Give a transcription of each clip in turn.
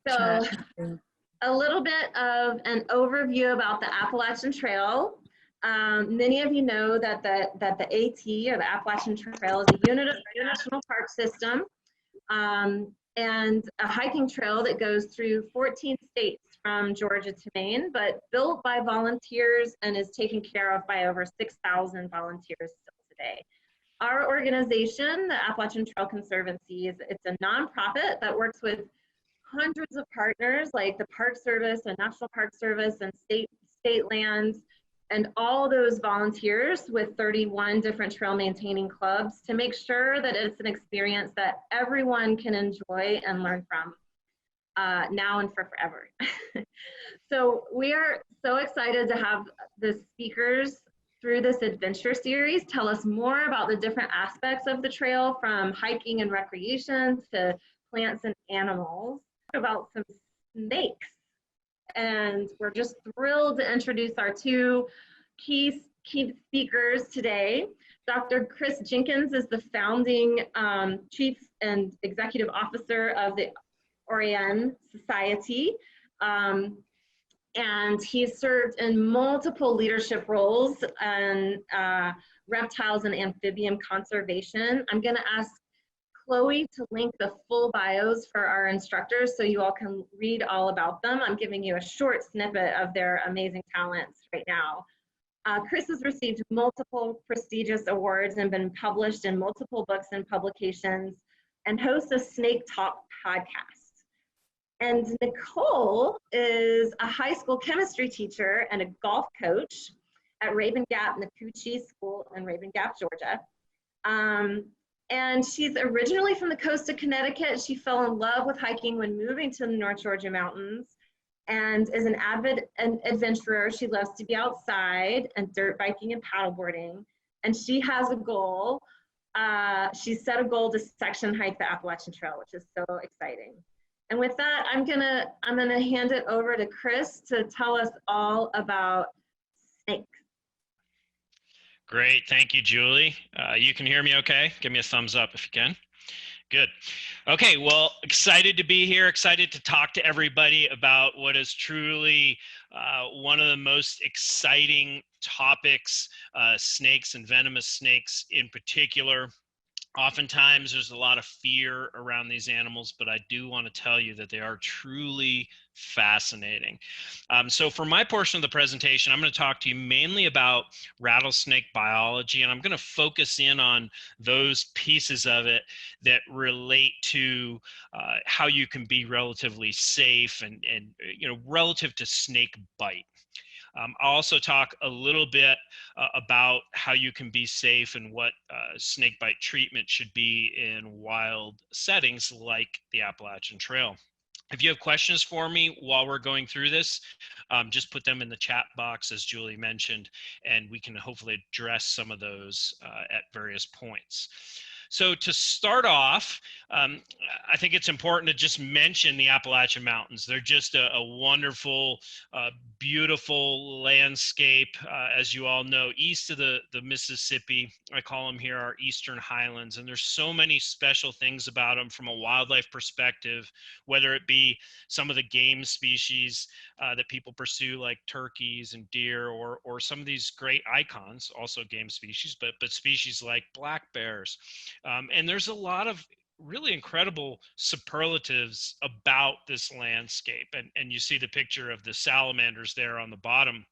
So a little bit of an overview about the Appalachian Trail. Many of you know that the AT, or the Appalachian Trail, is a unit of the National Park System, and a hiking trail that goes through 14 states from Georgia to Maine, but built by volunteers and is taken care of by over 6,000 volunteers still today. Our organization, the Appalachian Trail Conservancy, it's a nonprofit that works with hundreds of partners like the Park Service and National Park Service and state lands, and all those volunteers with 31 different trail maintaining clubs to make sure that it's an experience that everyone can enjoy and learn from now and for forever. So we are so excited to have the speakers through this adventure series tell us more about the different aspects of the trail, from hiking and recreation to plants and animals, about some snakes. And we're just thrilled to introduce our two key speakers today. Dr. Chris Jenkins is the founding chief and executive officer of the Orianne Society. And he's served in multiple leadership roles in reptiles and amphibian conservation. I'm going to ask Chloe to link the full bios for our instructors so you all can read all about them. I'm giving you a short snippet of their amazing talents right now. Chris has received multiple prestigious awards and been published in multiple books and publications, and hosts a Snake Talk podcast. And Nicole is a high school chemistry teacher and a golf coach at Rabun Gap-Nacoochee School in Rabun Gap, Georgia. And she's originally from the coast of Connecticut. She fell in love with hiking when moving to the North Georgia mountains, and is an avid adventurer. She loves to be outside and dirt biking and paddleboarding. And she has a goal. She set a goal to section hike the Appalachian Trail, which is so exciting. And with that, I'm gonna hand it over to Chris to tell us all about snakes. Great, thank you, Julie. You can hear me okay? Give me a thumbs up if you can. Good. Okay, well, excited to be here, excited to talk to everybody about what is truly one of the most exciting topics, snakes and venomous snakes in particular. Oftentimes there's a lot of fear around these animals, but I do want to tell you that they are truly fascinating. So for my portion of the presentation, I'm going to talk to you mainly about rattlesnake biology, and I'm going to focus in on those pieces of it that relate to how you can be relatively safe and relative to snake bite. I'll also talk a little bit about how you can be safe and what snakebite treatment should be in wild settings like the Appalachian Trail. If you have questions for me while we're going through this, just put them in the chat box, as Julie mentioned, and we can hopefully address some of those at various points. So to start off, I think it's important to just mention the Appalachian Mountains. They're just a wonderful, beautiful landscape, as you all know, east of the Mississippi. I call them here our Eastern Highlands, and there's so many special things about them from a wildlife perspective, whether it be some of the game species that people pursue, like turkeys and deer, or some of these great icons, also game species, but species like black bears. And there's a lot of really incredible superlatives about this landscape. And you see the picture of the salamanders there on the bottom.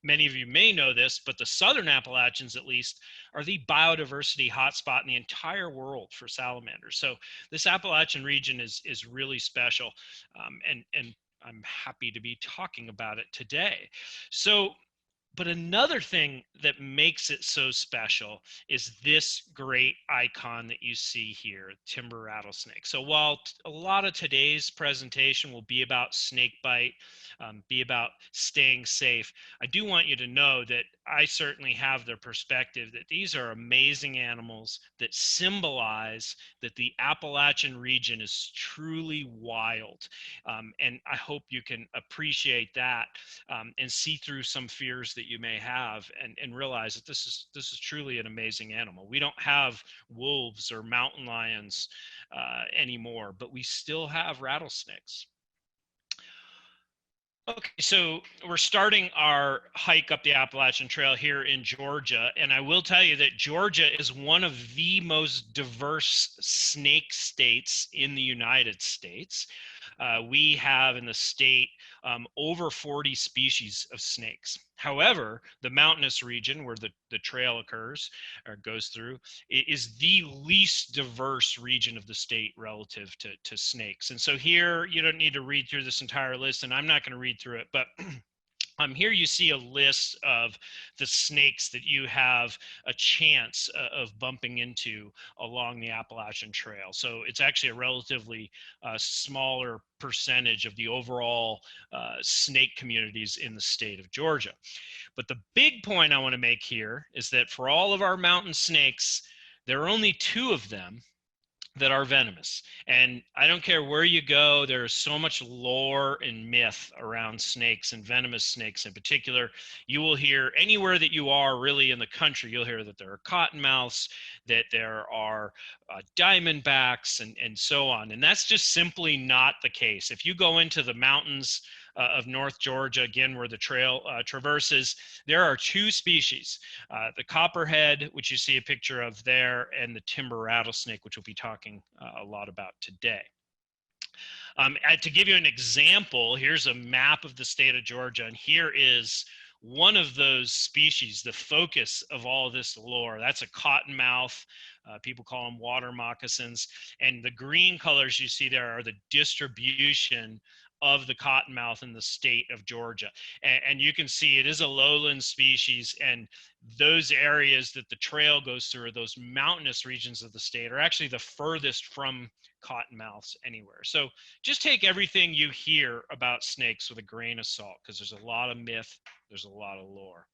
Many of you may know this, but the Southern Appalachians, at least, are the biodiversity hotspot in the entire world for salamanders. So this Appalachian region is really special, and I'm happy to be talking about it today. But another thing that makes it so special is this great icon that you see here, timber rattlesnake. So while a lot of today's presentation will be about snake bite, be about staying safe, I do want you to know that I certainly have the perspective that these are amazing animals that symbolize that the Appalachian region is truly wild. And I hope you can appreciate that and see through some fears that you may have, and realize that this is truly an amazing animal. We don't have wolves or mountain lions anymore, but we still have rattlesnakes. Okay, so we're starting our hike up the Appalachian Trail here in Georgia, and I will tell you that Georgia is one of the most diverse snake states in the United States. We have in the state over 40 species of snakes. However, the mountainous region where the trail occurs or goes through is the least diverse region of the state relative to snakes. And so here, you don't need to read through this entire list, and I'm not going to read through it, but here you see a list of the snakes that you have a chance of bumping into along the Appalachian Trail. So it's actually a relatively smaller percentage of the overall snake communities in the state of Georgia. But the big point I want to make here is that for all of our mountain snakes, there are only 2 of them that are venomous. And I don't care where you go, there's so much lore and myth around snakes, and venomous snakes in particular. You will hear anywhere that you are really in the country, you'll hear that there are cottonmouths, that there are diamondbacks, and so on. And that's just simply not the case. If you go into the mountains of North Georgia, again, where the trail traverses, there are 2 species, the copperhead, which you see a picture of there, and the timber rattlesnake, which we'll be talking a lot about today. To give you an example, here's a map of the state of Georgia, and here is one of those species, the focus of all of this lore. That's a cottonmouth. People call them water moccasins. And the green colors you see there are the distribution of the cottonmouth in the state of Georgia. And you can see it is a lowland species, and those areas that the trail goes through, those mountainous regions of the state, are actually the furthest from cottonmouths anywhere. So just take everything you hear about snakes with a grain of salt, because there's a lot of myth, there's a lot of lore.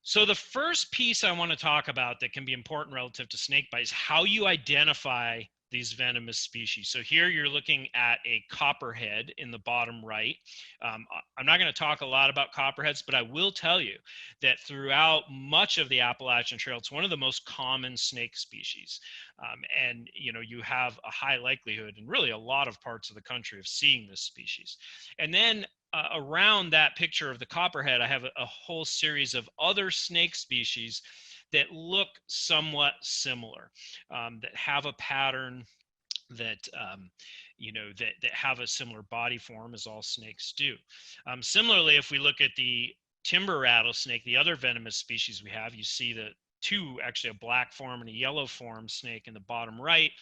So the first piece I want to talk about that can be important relative to snake bite is how you identify these venomous species. So here you're looking at a copperhead in the bottom right. I'm not going to talk a lot about copperheads, but I will tell you that throughout much of the Appalachian Trail, it's one of the most common snake species. And you have a high likelihood in really a lot of parts of the country of seeing this species. And then around that picture of the copperhead, I have a whole series of other snake species that look somewhat similar, that have a pattern, that that have a similar body form, as all snakes do. Similarly, if we look at the timber rattlesnake, the other venomous species we have, you see the 2, actually a black form and a yellow form snake in the bottom right.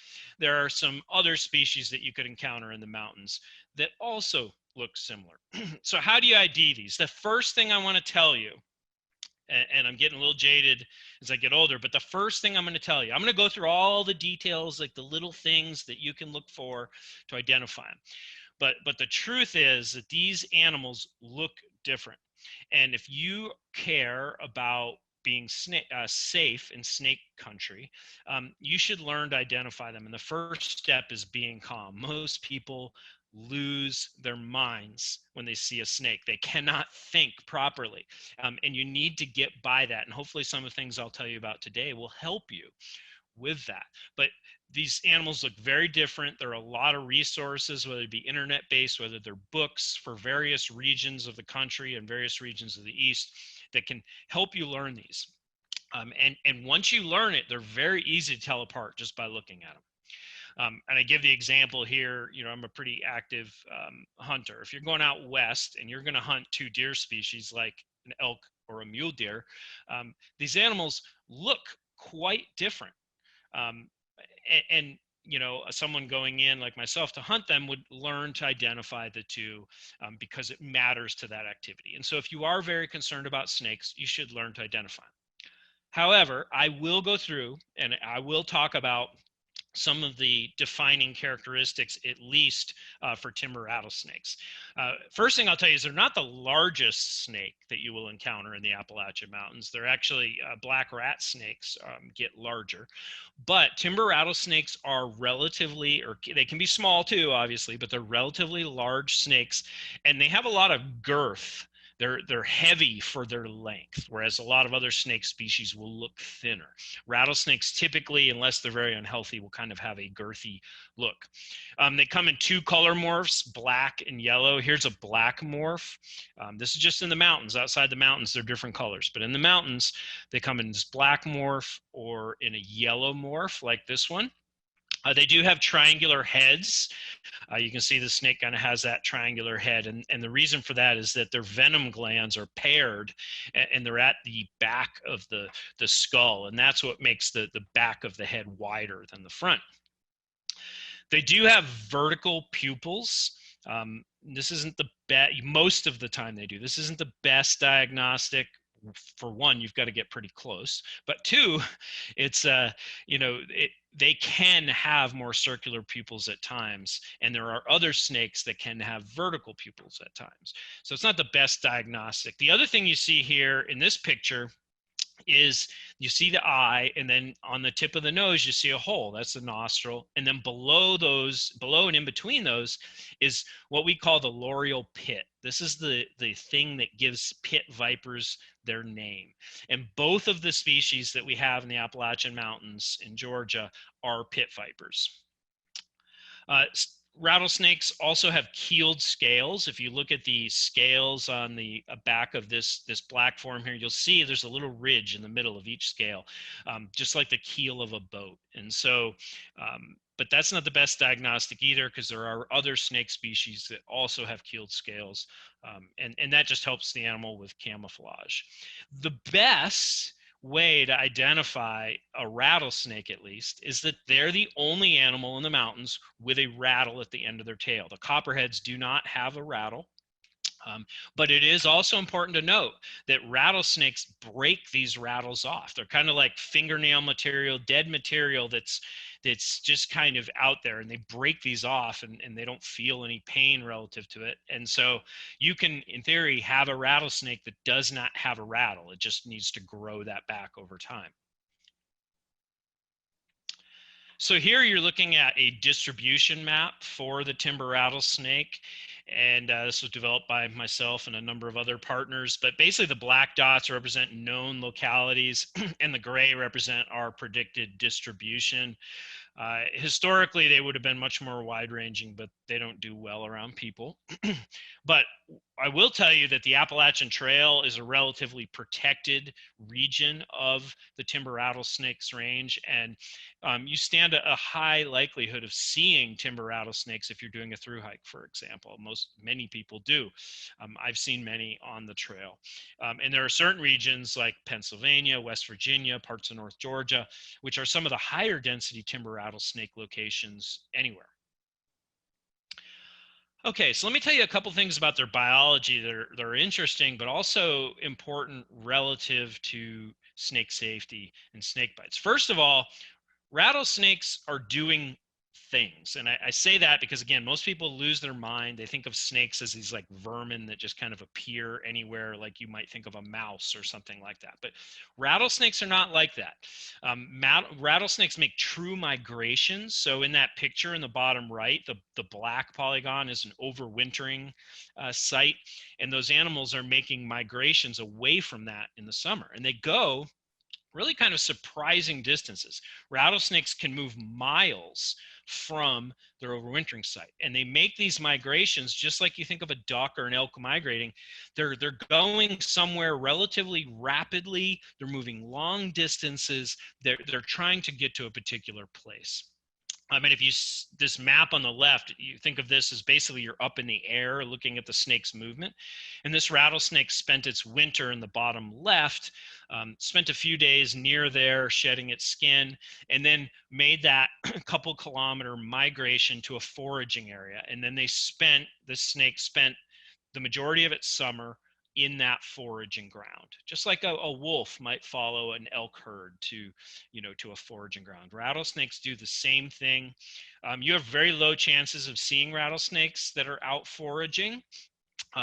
There are some other species that you could encounter in the mountains that also look similar. So how do you ID these? The first thing I want to tell you, and I'm getting a little jaded as I get older, but the first thing I'm going to tell you, I'm going to go through all the details, like the little things that you can look for to identify them. But the truth is that these animals look different. And if you care about being safe in snake country, you should learn to identify them. And the first step is being calm. Most people lose their minds when they see a snake. They cannot think properly. And you need to get by that. And hopefully some of the things I'll tell you about today will help you with that. But these animals look very different. There are a lot of resources, whether it be internet-based, whether they're books for various regions of the country and various regions of the East, that can help you learn these. And once you learn it, they're very easy to tell apart just by looking at them. And I give the example here, I'm a pretty active hunter. If you're going out west and you're going to hunt 2 deer species like an elk or a mule deer, these animals look quite different. And someone going in like myself to hunt them would learn to identify the 2 because it matters to that activity. And so if you are very concerned about snakes, you should learn to identify them. However, I will go through and I will talk about some of the defining characteristics, at least for timber rattlesnakes. First thing I'll tell you is they're not the largest snake that you will encounter in the Appalachian Mountains. They're actually black rat snakes get larger, but timber rattlesnakes are relatively, or they can be small too, obviously, but they're relatively large snakes, and they have a lot of girth. They're heavy for their length, whereas a lot of other snake species will look thinner. Rattlesnakes typically, unless they're very unhealthy, will kind of have a girthy look. They come in two color morphs, black and yellow. Here's a black morph. This is just in the mountains. Outside the mountains, they're different colors. But in the mountains, they come in this black morph or in a yellow morph like this one. They do have triangular heads. You can see the snake kind of has that triangular head. And the reason for that is that their venom glands are paired and they're at the back of the skull. And that's what makes the back of the head wider than the front. They do have vertical pupils. This isn't the best, most of the time they do. This isn't the best diagnostic. For one, you've got to get pretty close, but two, it's they can have more circular pupils at times, and there are other snakes that can have vertical pupils at times. So it's not the best diagnostic. The other thing you see here in this picture is you see the eye, and then on the tip of the nose you see a hole. That's the nostril, and then below and in between those is what we call the loreal pit. This is the thing that gives pit vipers their name. And both of the species that we have in the Appalachian Mountains in Georgia are pit vipers. Rattlesnakes also have keeled scales. If you look at the scales on the back of this black form here, you'll see there's a little ridge in the middle of each scale, just like the keel of a boat. And so, but that's not the best diagnostic either, because there are other snake species that also have keeled scales, and that just helps the animal with camouflage. The best way to identify a rattlesnake, at least, is that they're the only animal in the mountains with a rattle at the end of their tail. The copperheads do not have a rattle. But it is also important to note that rattlesnakes break these rattles off. They're kind of like fingernail material, dead material that's just kind of out there, and they break these off and they don't feel any pain relative to it. And so you can, in theory, have a rattlesnake that does not have a rattle. It just needs to grow that back over time. So here you're looking at a distribution map for the timber rattlesnake. And this was developed by myself and a number of other partners. But basically the black dots represent known localities and the gray represent our predicted distribution. Historically, they would have been much more wide-ranging, but they don't do well around people. But I will tell you that the Appalachian Trail is a relatively protected region of the timber rattlesnakes range, and you stand a high likelihood of seeing timber rattlesnakes if you're doing a through hike, for example. Many people do. I've seen many on the trail. And there are certain regions like Pennsylvania, West Virginia, parts of North Georgia, which are some of the higher density timber rattlesnake locations anywhere. Okay, so let me tell you a couple things about their biology that are interesting, but also important relative to snake safety and snake bites. First of all, rattlesnakes are doing things. And I say that because, again, most people lose their mind. They think of snakes as these like vermin that just kind of appear anywhere, like you might think of a mouse or something like that. But rattlesnakes are not like that. Rattlesnakes make true migrations. So in that picture in the bottom right, the black polygon is an overwintering site. And those animals are making migrations away from that in the summer. And they go really kind of surprising distances. Rattlesnakes can move miles from their overwintering site, and they make these migrations just like you think of a duck or an elk migrating. They're going somewhere relatively rapidly. They're moving long distances. They're trying to get to a particular place. I mean, if you, this map on the left, you think of this as basically you're up in the air looking at the snake's movement. And this rattlesnake spent its winter in the bottom left, spent a few days near there shedding its skin, and then made that couple kilometer migration to a foraging area. And then the snake spent the majority of its summer in that foraging ground, just like a wolf might follow an elk herd to, to a foraging ground. Rattlesnakes do the same thing. You have very low chances of seeing rattlesnakes that are out foraging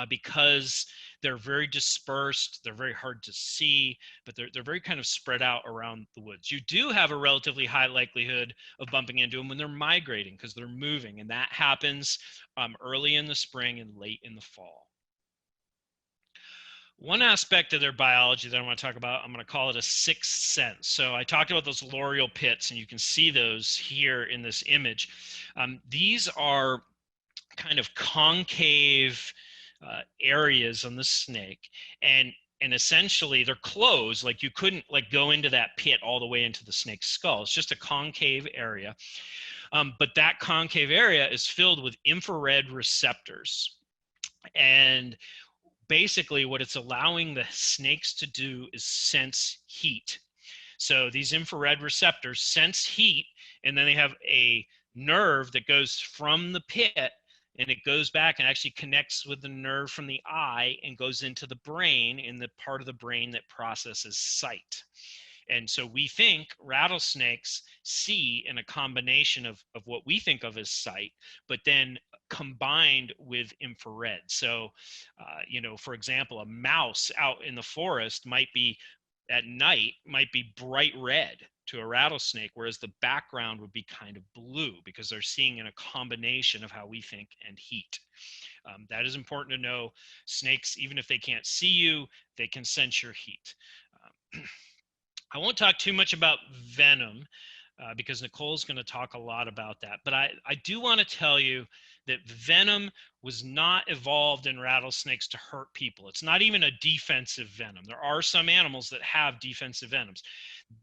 because they're very dispersed. They're very hard to see, but they're very kind of spread out around the woods. You do have a relatively high likelihood of bumping into them when they're migrating because they're moving, and that happens early in the spring and late in the fall. One aspect of their biology that I want to talk about, I'm going to call it a sixth sense. So I talked about those loreal pits, and you can see those here in this image. These are kind of concave areas on the snake, and essentially they're closed. Like you couldn't like go into that pit all the way into the snake's skull. It's just a concave area. But that concave area is filled with infrared receptors. And basically what it's allowing the snakes to do is sense heat. So these infrared receptors sense heat, and then they have a nerve that goes from the pit, and it goes back and actually connects with the nerve from the eye and goes into the brain, in the part of the brain that processes sight. And so we think rattlesnakes see in a combination of what we think of as sight, but then combined with infrared. So, for example, a mouse out in the forest might be at night might be bright red to a rattlesnake, whereas the background would be kind of blue because they're seeing in a combination of how we think and heat. That is important to know. Snakes, even if they can't see you, they can sense your heat. I won't talk too much about venom because Nicole's going to talk a lot about that. But I do want to tell you that venom was not evolved in rattlesnakes to hurt people. It's not even a defensive venom. There are some animals that have defensive venoms.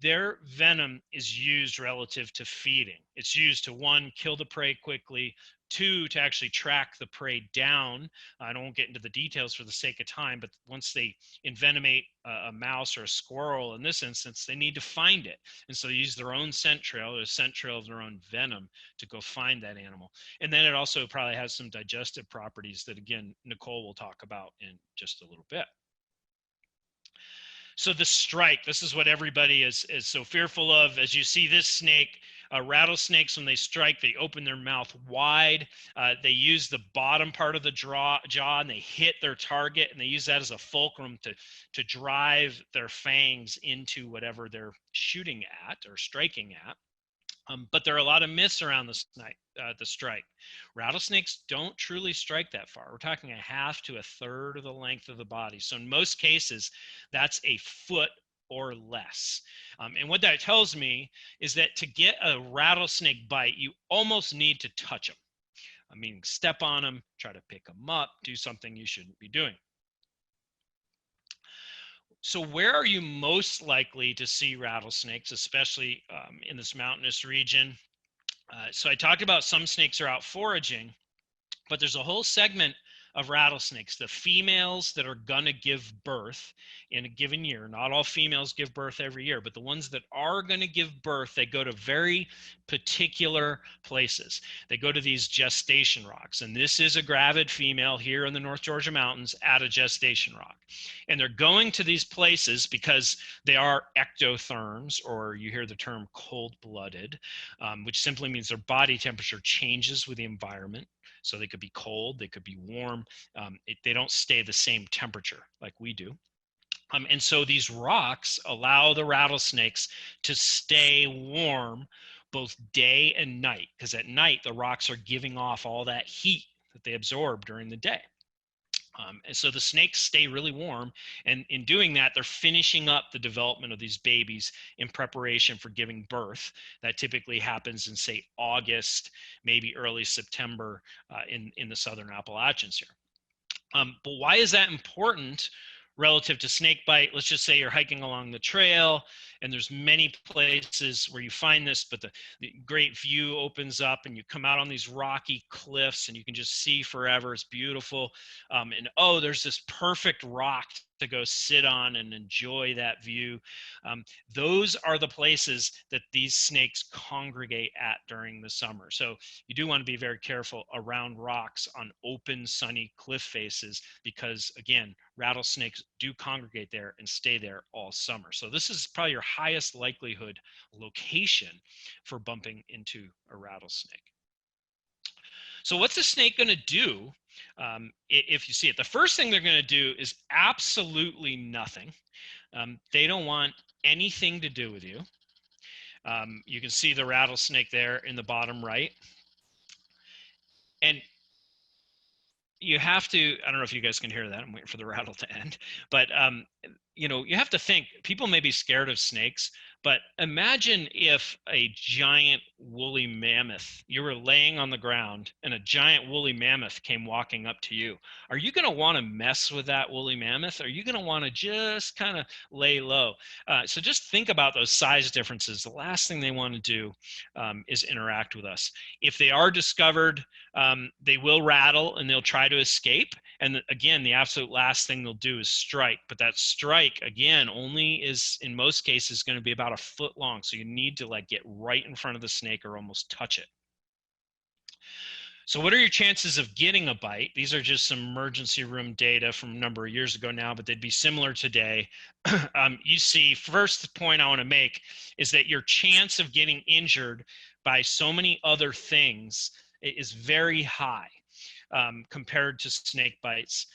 Their venom is used relative to feeding. It's used to, one, kill the prey quickly, two, to actually track the prey down. I won't get into the details for the sake of time, but once they envenomate a mouse or a squirrel, in this instance, they need to find it. And so they use their own scent trail, or a scent trail of their own venom, to go find that animal. And then it also probably has some digestive properties that, again, Nicole will talk about in just a little bit. So the strike, this is what everybody is so fearful of. As you see this snake, rattlesnakes, when they strike, they open their mouth wide. They use the bottom part of the jaw, and they hit their target, and they use that as a fulcrum to drive their fangs into whatever they're shooting at or striking at. But there are a lot of myths around the strike. Rattlesnakes don't truly strike that far. We're talking a half to a third of the length of the body. So in most cases, that's a foot or less. And what that tells me is that to get a rattlesnake bite, you almost need to touch them. I mean, step on them, try to pick them up, do something you shouldn't be doing. So where are you most likely to see rattlesnakes, especially in this mountainous region? So I talked about some snakes are out foraging, but there's a whole segment of rattlesnakes, the females that are going to give birth in a given year. Not all females give birth every year, but the ones that are going to give birth, they go to very particular places. They go to these gestation rocks, and this is a gravid female here in the North Georgia mountains at a gestation rock. And they're going to these places because they are ectotherms, or you hear the term cold-blooded, which simply means their body temperature changes with the environment. So they could be cold, they could be warm. They don't stay the same temperature like we do. And so these rocks allow the rattlesnakes to stay warm both day and night, because at night the rocks are giving off all that heat that they absorb during the day. And so the snakes stay really warm, and in doing that, they're finishing up the development of these babies in preparation for giving birth. That typically happens in, say, August, maybe early September in the southern Appalachians here. But why is that important relative to snake bite? Let's just say you're hiking along the trail, and there's many places where you find this, but the great view opens up and you come out on these rocky cliffs and you can just see forever. It's beautiful. And oh, there's this perfect rock to go sit on and enjoy that view. Those are the places that these snakes congregate at during the summer. So you do want to be very careful around rocks on open, sunny cliff faces, because again, rattlesnakes do congregate there and stay there all summer. So this is probably your highest likelihood location for bumping into a rattlesnake. So what's a snake going to do if you see it? The first thing they're going to do is absolutely nothing. They don't want anything to do with you. You can see the rattlesnake there in the bottom right. And you have to, I don't know if you guys can hear that. I'm waiting for the rattle to end. But, you know, you have to think, people may be scared of snakes, but imagine if a giant woolly mammoth, you were laying on the ground and a giant woolly mammoth came walking up to you. Are you going to want to mess with that woolly mammoth? Or are you going to want to just kind of lay low? So just think about those size differences. The last thing they want to do is interact with us. If they are discovered, they will rattle and they'll try to escape. And again, the absolute last thing they'll do is strike. But that strike, again, only is in most cases going to be about a foot long. So you need to like get right in front of the snake or almost touch it. So what are your chances of getting a bite? These are just some emergency room data from a number of years ago now, but they'd be similar today. You see, first point I want to make is that your chance of getting injured by so many other things is very high compared to snake bites.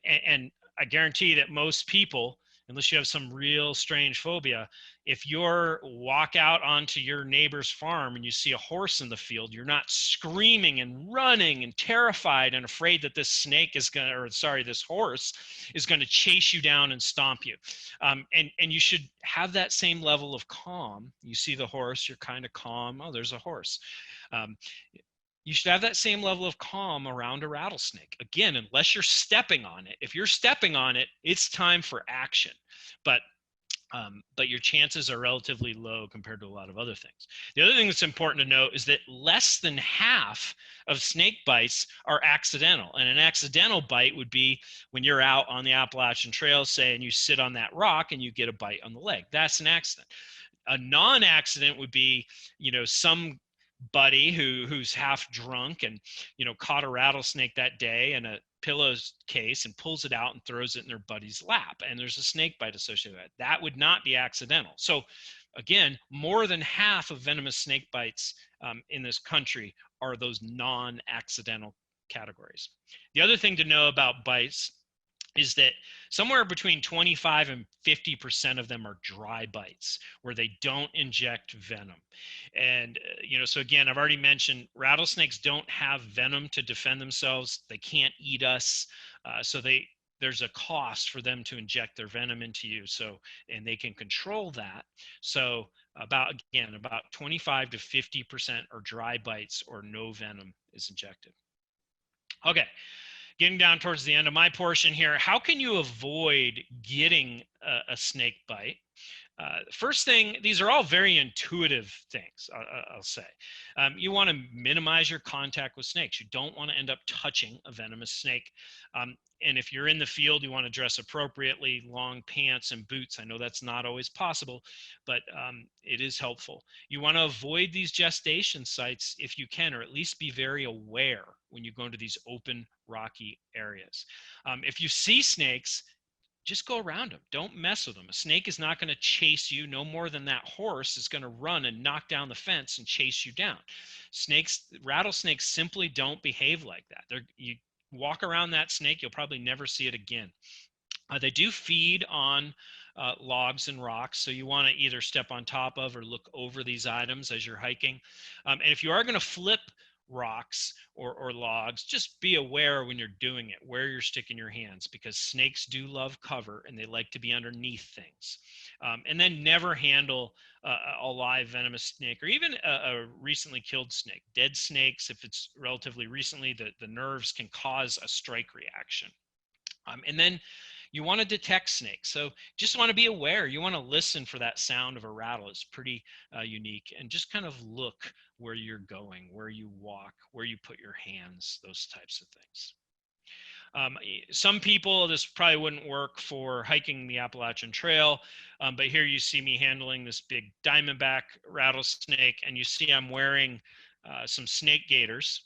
And I guarantee that most people, unless you have some real strange phobia, if you're walk out onto your neighbor's farm and you see a horse in the field, you're not screaming and running and terrified and afraid that this snake is going to, or sorry, this horse is going to chase you down and stomp you. And you should have that same level of calm. You see the horse, you're kind of calm. Oh, there's a horse. You should have that same level of calm around a rattlesnake. Again, unless you're stepping on it. If you're stepping on it, it's time for action. But your chances are relatively low compared to a lot of other things. The other thing that's important to note is that less than half of snake bites are accidental. And an accidental bite would be when you're out on the Appalachian Trail, say, and you sit on that rock and you get a bite on the leg. That's an accident. A non-accident would be, you know, some buddy who's half drunk and, you know, caught a rattlesnake that day in a pillowcase and pulls it out and throws it in their buddy's lap, and there's a snake bite associated with it. That would not be accidental. So again, more than half of venomous snake bites in this country are those non-accidental categories. The other thing to know about bites is that somewhere between 25 and 50% of them are dry bites where they don't inject venom. And, you know, so again, I've already mentioned rattlesnakes don't have venom to defend themselves. They can't eat us. So there's a cost for them to inject their venom into you. So, and they can control that. So about 25 to 50% are dry bites or no venom is injected. Okay. Getting down towards the end of my portion here, how can you avoid getting a snake bite? First thing, these are all very intuitive things, I'll say. You want to minimize your contact with snakes. You don't want to end up touching a venomous snake. And if you're in the field, you want to dress appropriately, long pants and boots. I know that's not always possible, but it is helpful. You want to avoid these gestation sites if you can, or at least be very aware when you go into these open, rocky areas. If you see snakes, just go around them. Don't mess with them. A snake is not going to chase you no more than that horse is going to run and knock down the fence and chase you down. Rattlesnakes simply don't behave like that. You walk around that snake, you'll probably never see it again. They do feed on logs and rocks, so you want to either step on top of or look over these items as you're hiking. And if you are going to flip rocks or logs, just be aware when you're doing it, where you're sticking your hands, because snakes do love cover and they like to be underneath things. And then never handle a live venomous snake or even a recently killed snake. Dead snakes, if it's relatively recently, the nerves can cause a strike reaction. And then you want to detect snakes. So just want to be aware. You want to listen for that sound of a rattle. It's pretty unique. And just kind of look where you're going, where you walk, where you put your hands, those types of things. Some people, this probably wouldn't work for hiking the Appalachian Trail, but here you see me handling this big diamondback rattlesnake, and you see I'm wearing some snake gaiters,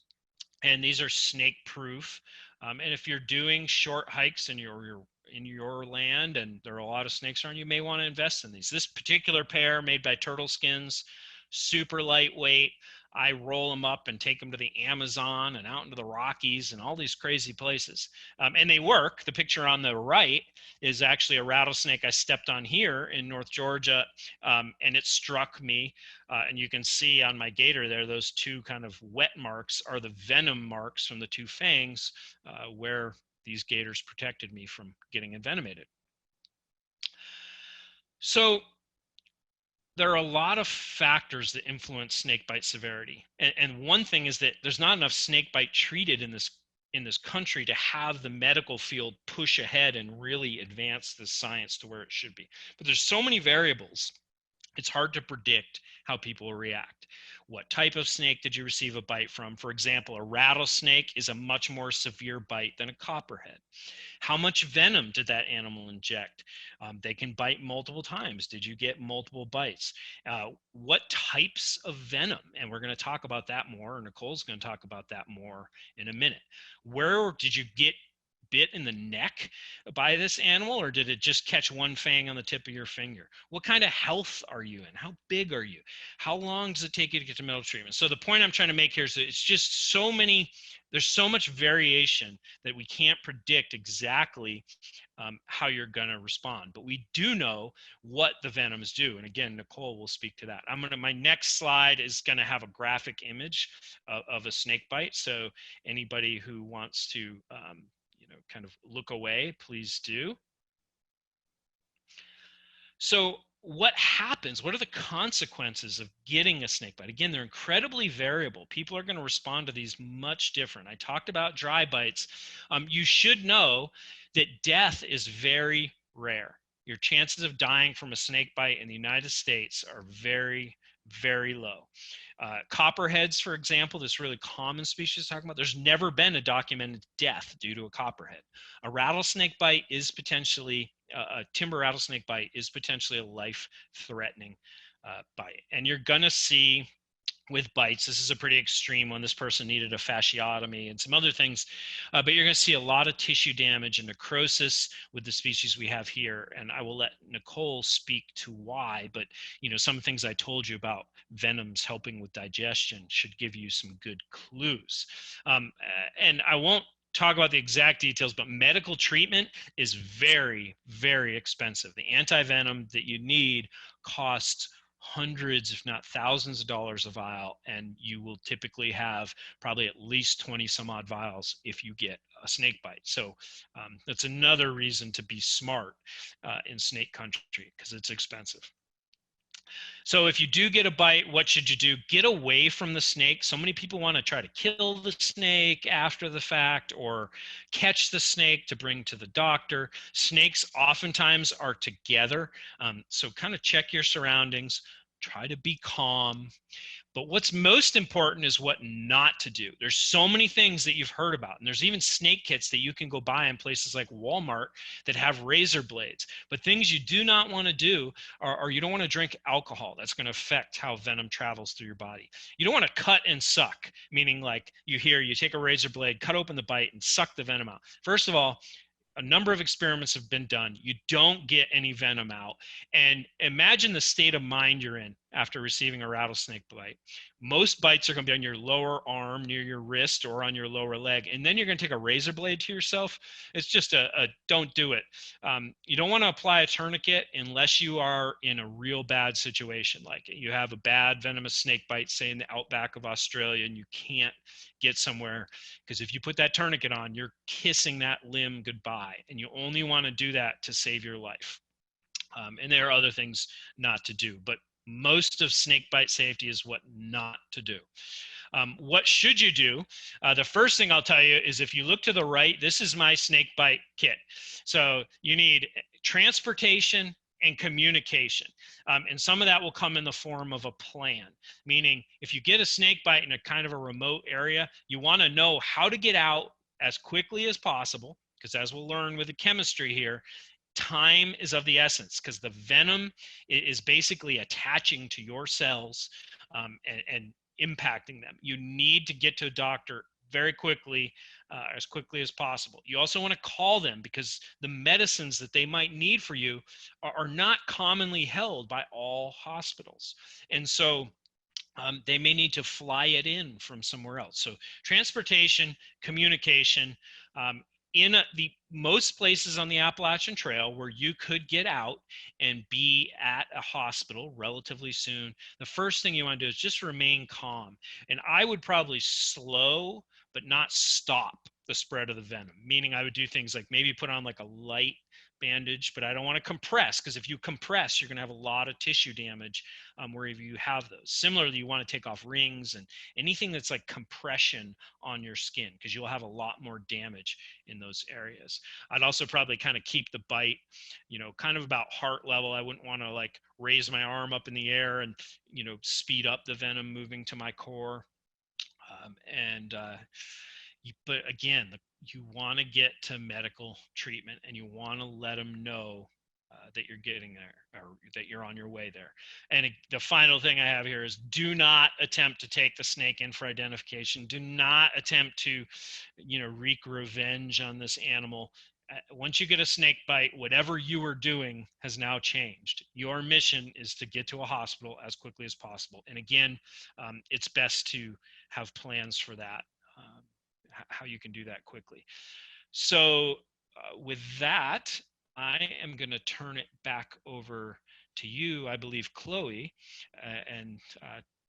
and these are snake proof. And if you're doing short hikes in your land and there are a lot of snakes around, you may want to invest in these. This particular pair made by Turtle Skins, super lightweight. I roll them up and take them to the Amazon and out into the Rockies and all these crazy places. And they work. The picture on the right is actually a rattlesnake I stepped on here in North Georgia, and it struck me. And you can see on my gaiter there, those two kind of wet marks are the venom marks from the two fangs where these gaiters protected me from getting envenomated. So there are a lot of factors that influence snake bite severity. And one thing is that there's not enough snake bite treated in this country to have the medical field push ahead and really advance the science to where it should be. But there's so many variables, it's hard to predict how people will react. What type of snake did you receive a bite from? For example, a rattlesnake is a much more severe bite than a copperhead. How much venom did that animal inject? They can bite multiple times. Did you get multiple bites? What types of venom? And we're going to talk about that more. Nicole's going to talk about that more in a minute. Where did you get bit in the neck by this animal, or did it just catch one fang on the tip of your finger? What kind of health are you in? How big are you? How long does it take you to get to medical treatment? So the point I'm trying to make here is that it's just so many, there's so much variation that we can't predict exactly how you're going to respond, but we do know what the venoms do. And again, Nicole will speak to that. My next slide is going to have a graphic image of a snake bite. So anybody who wants to kind of look away, please do. So what happens? What are the consequences of getting a snake bite? Again, they're incredibly variable. People are going to respond to these much different. I talked about dry bites. You should know that death is very rare. Your chances of dying from a snake bite in the United States are very, very low. Copperheads, for example, this really common species talking about, there's never been a documented death due to a copperhead. A rattlesnake bite is potentially, a timber rattlesnake bite is potentially a life-threatening bite. And you're gonna see with bites, this is a pretty extreme one. This person needed a fasciotomy and some other things, but you're going to see a lot of tissue damage and necrosis with the species we have here. And I will let Nicole speak to why, but some things I told you about venoms helping with digestion should give you some good clues. And I won't talk about the exact details, but medical treatment is very, very expensive. The anti-venom that you need costs hundreds, if not thousands of dollars a vial, and you will typically have probably at least 20 some odd vials if you get a snake bite. So that's another reason to be smart in snake country, because it's expensive. So if you do get a bite, what should you do? Get away from the snake. So many people want to try to kill the snake after the fact or catch the snake to bring to the doctor. Snakes oftentimes are together. So kind of check your surroundings, try to be calm. But what's most important is what not to do. There's so many things that you've heard about, and there's even snake kits that you can go buy in places like Walmart that have razor blades. But things you do not want to do are you don't want to drink alcohol. That's going to affect how venom travels through your body. You don't want to cut and suck, meaning like you take a razor blade, cut open the bite, and suck the venom out. First of all, a number of experiments have been done. You don't get any venom out. And imagine the state of mind you're in after receiving a rattlesnake bite. Most bites are going to be on your lower arm, near your wrist, or on your lower leg. And then you're going to take a razor blade to yourself. It's just a don't do it. You don't want to apply a tourniquet unless you are in a real bad situation. Like you have a bad venomous snake bite, say in the outback of Australia, and you can't get somewhere, because if you put that tourniquet on, you're kissing that limb goodbye, and you only want to do that to save your life. And there are other things not to do, but most of snake bite safety is what not to do. What should you do? The first thing I'll tell you is if you look to the right, this is my snake bite kit. So you need transportation and communication. And some of that will come in the form of a plan, meaning if you get a snake bite in a kind of a remote area, you want to know how to get out as quickly as possible, because as we'll learn with the chemistry here, time is of the essence, because the venom is basically attaching to your cells and impacting them. You need to get to a doctor very quickly, as quickly as possible. You also want to call them, because the medicines that they might need for you are not commonly held by all hospitals. And so they may need to fly it in from somewhere else. So transportation, communication, the most places on the Appalachian Trail where you could get out and be at a hospital relatively soon, the first thing you want to do is just remain calm. And I would probably slow but not stop the spread of the venom, meaning I would do things like maybe put on like a light bandage, but I don't want to compress, because if you compress, you're going to have a lot of tissue damage wherever you have those. Similarly, you want to take off rings and anything that's like compression on your skin, because you'll have a lot more damage in those areas. I'd also probably kind of keep the bite, kind of about heart level. I wouldn't want to like raise my arm up in the air and, speed up the venom moving to my core. But again, you want to get to medical treatment, and you want to let them know that you're getting there, or that you're on your way there. And the final thing I have here is, do not attempt to take the snake in for identification. Do not attempt to, wreak revenge on this animal. Once you get a snake bite, whatever you were doing has now changed. Your mission is to get to a hospital as quickly as possible. And again, it's best to have plans for that, how you can do that quickly. So with that, I am going to turn it back over to you, I believe, Chloe, and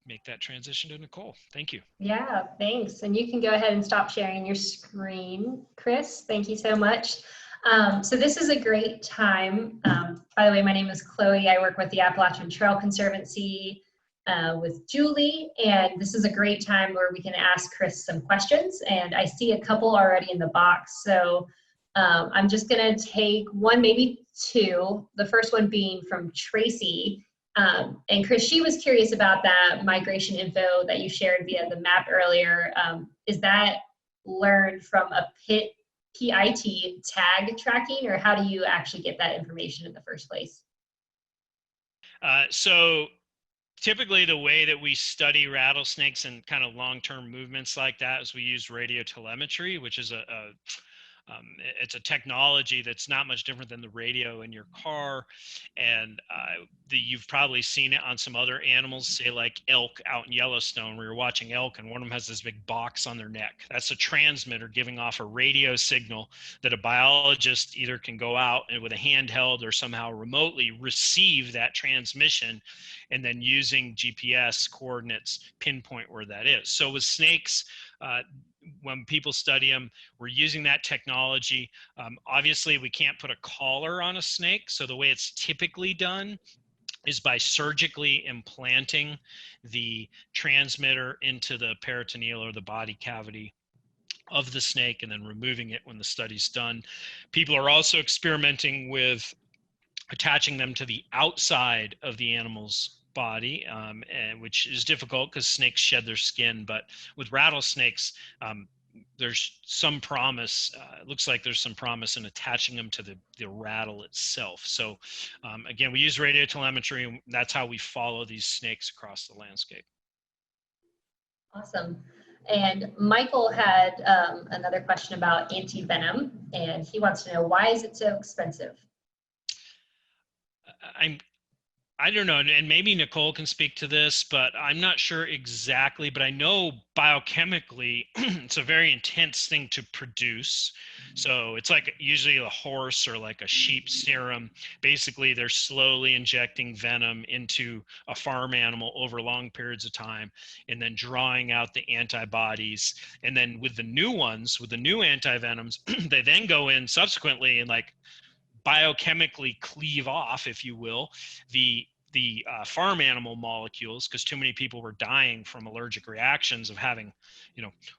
make that transition to Nicole. Thank you. Yeah, thanks. And you can go ahead and stop sharing your screen, Chris. Thank you so much. So this is a great time. By the way, my name is Chloe. I work with the Appalachian Trail Conservancy with Julie, and this is a great time where we can ask Chris some questions, and I see a couple already in the box. So I'm just gonna take one, maybe two. The first one being from Tracy. And Chris, she was curious about that migration info that you shared via the map earlier. Is that learned from a PIT tag tracking, or how do you actually get that information in the first place? So typically the way that we study rattlesnakes and kind of long-term movements like that is we use radio telemetry, which is it's a technology that's not much different than the radio in your car. And you've probably seen it on some other animals, say like elk out in Yellowstone, where you're watching elk and one of them has this big box on their neck. That's a transmitter giving off a radio signal that a biologist either can go out and with a handheld or somehow remotely receive that transmission, and then using GPS coordinates pinpoint where that is. So with snakes, when people study them, we're using that technology. Obviously, we can't put a collar on a snake. So the way it's typically done is by surgically implanting the transmitter into the peritoneal or the body cavity of the snake and then removing it when the study's done. People are also experimenting with attaching them to the outside of the animal's body, and which is difficult because snakes shed their skin. But with rattlesnakes, there's some promise. It looks like there's some promise in attaching them to the rattle itself. So again, we use radio telemetry, and that's how we follow these snakes across the landscape. Awesome. And Michael had another question about anti-venom, and he wants to know, why is it so expensive? I don't know, and maybe Nicole can speak to this, but I'm not sure exactly, but I know biochemically it's a very intense thing to produce. So it's like usually a horse or like a sheep serum. Basically, they're slowly injecting venom into a farm animal over long periods of time and then drawing out the antibodies. And then with the new ones, with the new antivenoms, they then go in subsequently and like biochemically cleave off, if you will, the farm animal molecules, because too many people were dying from allergic reactions of having,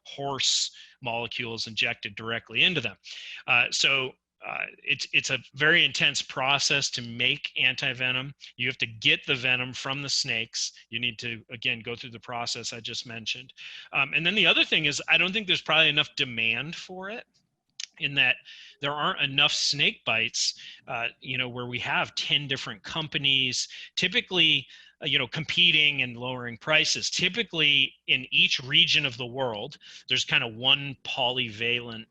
horse molecules injected directly into them. So it's a very intense process to make anti-venom. You have to get the venom from the snakes. You need to, again, go through the process I just mentioned. And then the other thing is, I don't think there's probably enough demand for it, in that there aren't enough snake bites, where we have 10 different companies, typically, competing and lowering prices. Typically in each region of the world, there's kind of one polyvalent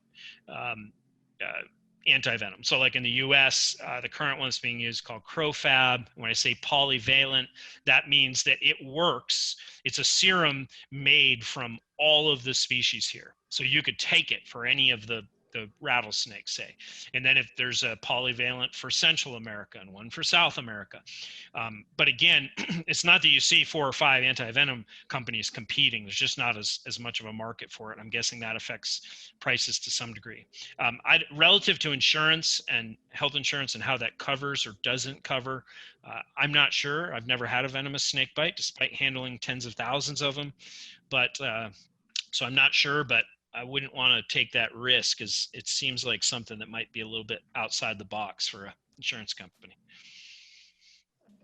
anti-venom. So like in the US, the current one that's being used called Crofab. When I say polyvalent, that means that it works. It's a serum made from all of the species here. So you could take it for any of the rattlesnakes, say. And then if there's a polyvalent for Central America and one for South America. But again, it's not that you see 4 or 5 anti-venom companies competing. There's just not as much of a market for it. I'm guessing that affects prices to some degree. Relative to insurance and health insurance and how that covers or doesn't cover, I'm not sure. I've never had a venomous snake bite, despite handling tens of thousands of them. But so I'm not sure, but I wouldn't want to take that risk, as it seems like something that might be a little bit outside the box for an insurance company.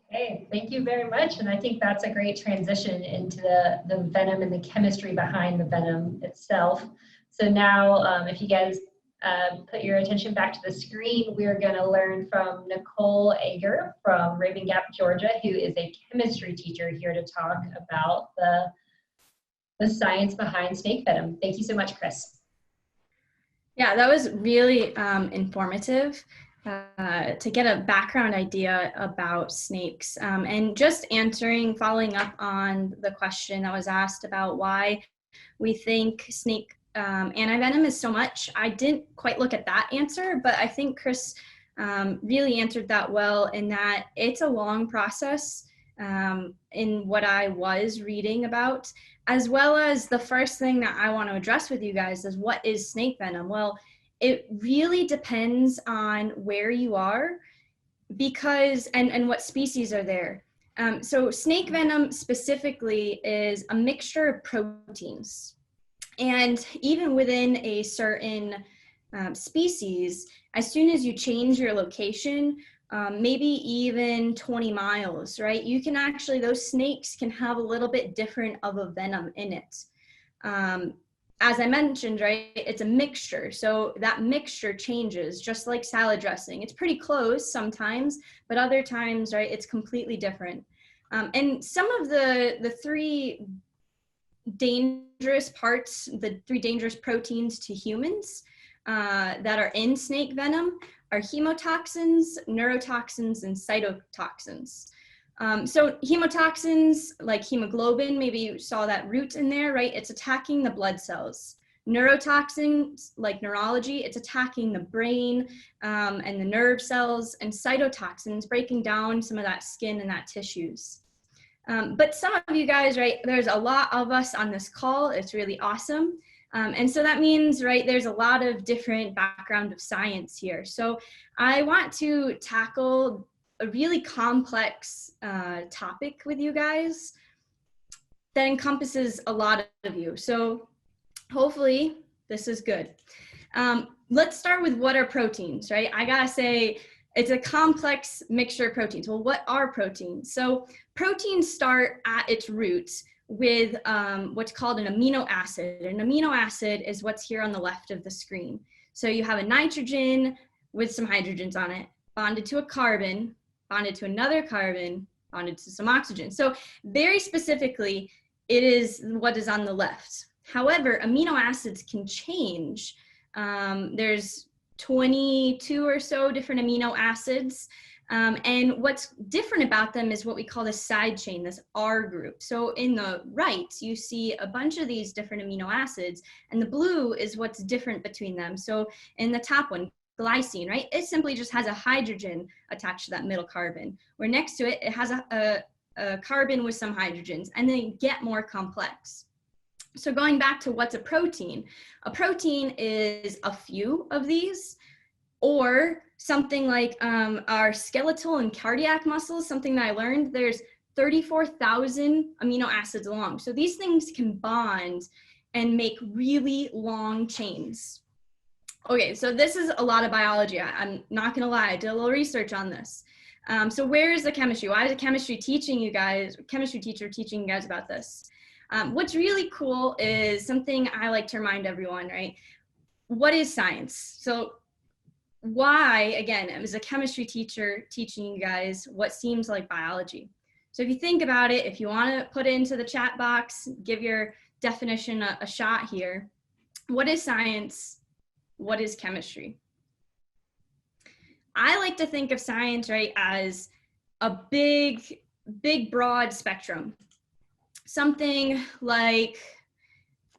Okay, thank you very much. And I think that's a great transition into the venom and the chemistry behind the venom itself. So now, if you guys put your attention back to the screen, we're going to learn from Nicole Ager from Rabun Gap, Georgia, who is a chemistry teacher here to talk about the science behind snake venom. Thank you so much, Chris. Yeah, that was really informative to get a background idea about snakes. And just following up on the question that was asked about why we think snake antivenom is so much. I didn't quite look at that answer, but I think Chris really answered that well, in that it's a long process in what I was reading about, as well as the first thing that I want to address with you guys is, what is snake venom? Well, it really depends on where you are, because, and what species are there. So snake venom specifically is a mixture of proteins. And even within a certain species, as soon as you change your location, maybe even 20 miles, right? You can actually, those snakes can have a little bit different of a venom in it. As I mentioned, right, it's a mixture. So that mixture changes, just like salad dressing. It's pretty close sometimes, but other times, right, it's completely different. And some of the 3 dangerous parts, the 3 dangerous proteins to humans that are in snake venom are hemotoxins, neurotoxins, and cytotoxins. So hemotoxins, like hemoglobin, maybe you saw that root in there, right? It's attacking the blood cells. Neurotoxins, like neurology, it's attacking the brain and the nerve cells, and cytotoxins, breaking down some of that skin and that tissues. But some of you guys, right, there's a lot of us on this call. It's really awesome. And so that means, right, there's a lot of different background of science here. So I want to tackle a really complex topic with you guys that encompasses a lot of you. So hopefully this is good. Let's start with, what are proteins, right? I gotta say, it's a complex mixture of proteins. Well, what are proteins? So proteins start at its roots with what's called an amino acid. An amino acid is what's here on the left of the screen. So you have a nitrogen with some hydrogens on it, bonded to a carbon, bonded to another carbon, bonded to some oxygen. So very specifically, it is what is on the left. However, amino acids can change. There's 22 or so different amino acids. And what's different about them is what we call the side chain, this R group. So in the right, you see a bunch of these different amino acids, and the blue is what's different between them. So in the top one, glycine, right? It simply just has a hydrogen attached to that middle carbon, where next to it, it has a carbon with some hydrogens, and they get more complex. So going back to what's a protein is a few of these, or something like our skeletal and cardiac muscles, something that I learned, there's 34,000 amino acids long. So these things can bond and make really long chains. Okay, so this is a lot of biology. I'm not gonna lie, I did a little research on this. So where is the chemistry? Why is a chemistry teacher teaching you guys about this? What's really cool is something I like to remind everyone, right? What is science? So why, again, as a chemistry teacher teaching you guys what seems like biology. So if you think about it, if you want to put it into the chat box, give your definition a shot here. What is science? What is chemistry? I like to think of science, right, as a big, broad spectrum. Something like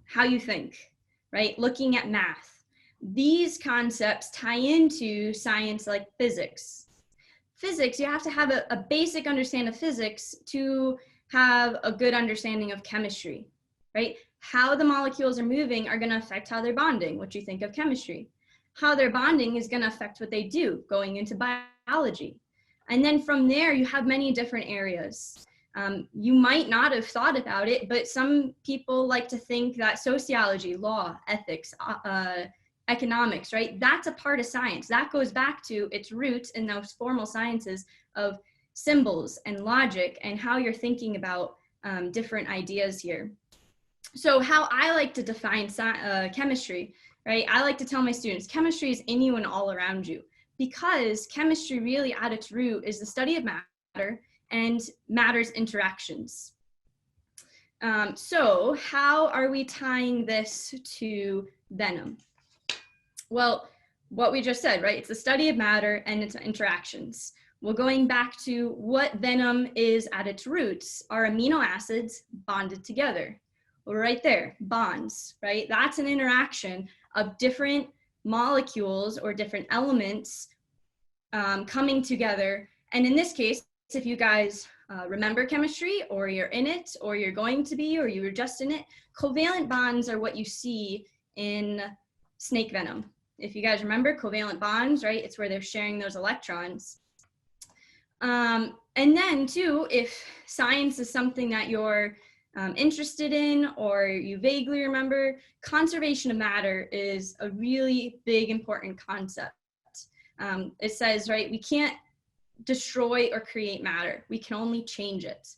how you think, right? Looking at math. These concepts tie into science like physics. Physics, you have to have a basic understanding of physics to have a good understanding of chemistry, right? How the molecules are moving are going to affect how they're bonding, what you think of chemistry. How they're bonding is going to affect what they do, going into biology. And then from there, you have many different areas. You might not have thought about it, but some people like to think that sociology, law, ethics, economics, right? That's a part of science. That goes back to its roots in those formal sciences of symbols and logic and how you're thinking about different ideas here. So how I like to define chemistry, right? I like to tell my students, chemistry is in you and all around you, because chemistry really at its root is the study of matter and matter's interactions. So how are we tying this to venom? Well, what we just said, right? It's the study of matter and its interactions. Well, going back to what venom is at its roots, are amino acids bonded together. Well, right there, bonds, right? That's an interaction of different molecules or different elements coming together. And in this case, if you guys remember chemistry, or you're in it, or you're going to be, or you were just in it, covalent bonds are what you see in snake venom. If you guys remember covalent bonds, right? It's where they're sharing those electrons. And then too, if science is something that you're interested in, or you vaguely remember, conservation of matter is a really big, important concept. It says, right, we can't destroy or create matter. We can only change it.